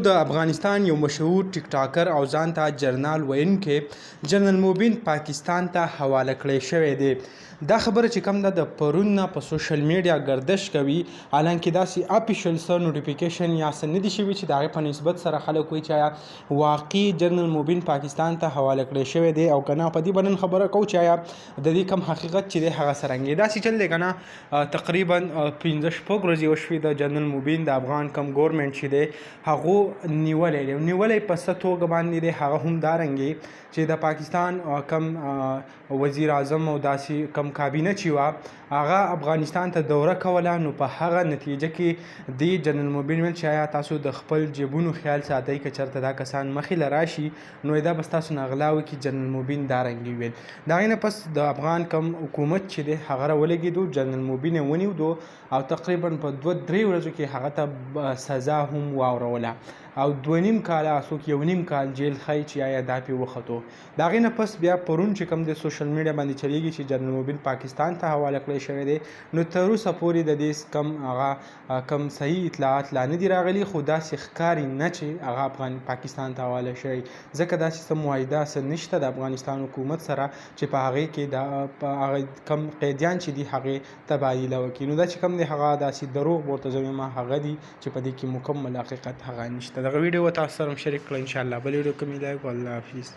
د افغانستان یو مشهور ټیک ټاکر او ځان ته جرنال ویونکی جنرال موبین پاکستان ته حواله کړی شوی دی. دا خبره چې کوم ده د پرون نه په سوشل میډیا گردش کوي، حالانکه داسې اپیشل څه نوټیفیکیشن یا څه نه دي شوي چې د هغې په نسبت سره خلک وایي چې آیا واقعي جنرال موبین پاکستان ته حواله کړی شوی دی او که نه. په دې به نن خبره کوو چې آیا د دې کوم حقیقت چې دی هغه څرنګه داسې چل دی که نه. تقریبا 15 ورځې وشوې د جنرال موبین د افغان کوم ګورمنټ چې دی هغو نیولی دی. نیولی په څه توګه باندې دی هغه هم دارنګې چې د پاکستان کم وزیر اعظم او داسې کم کابینه چې وه هغه افغانستان ته دوره کوله، نو په هغه نتیجه کې د جنرال موبین ویل چې آیا تاسو د خپل جیبونو خیال ساتئ که چېرته دا کسان مخې له راشي نو دا به ستاسو نه غلا وکړي. جنرال موبین دارنګې ویل. د هغې نه پس د افغان کم حکومت چې دی هغه راولګېدو، جنرال موبین یې ونیودو او تقریبا په 2-3 ورځو کې هغه ته سزا هم واوروله او 2.5 کاله څوک 1.5 کال جیل ښایي چې آیا دا پې وختو. د هغې نه پس بیا پرون چې کوم د سوشل میډیا باندې چلیږي چې جنرال موبین پاکستان ته حواله کړی شوی دی، نو تر اوسه پورې د دې کم هغه کم صحیح اطلاعات لا نه دي راغلي، خو داسې ښکاري نه چې هغه پاکستان ته حواله شوی، ځکه داسې څه معاهده څه نشته د افغانستان حکومت سره چې په هغې کې د هغه کم قیدیان چې دي هغې تبادله وکړي. نو دا چې کوم دی هغه داسې دروغ ورته زه وایم هغه دي چې په دې کې مکمل حقیقت هغه نشته. دغه ویډیو تاسو سره هم شریک کړه، انشاءالله بل ویډیو کې مې الله حافظ.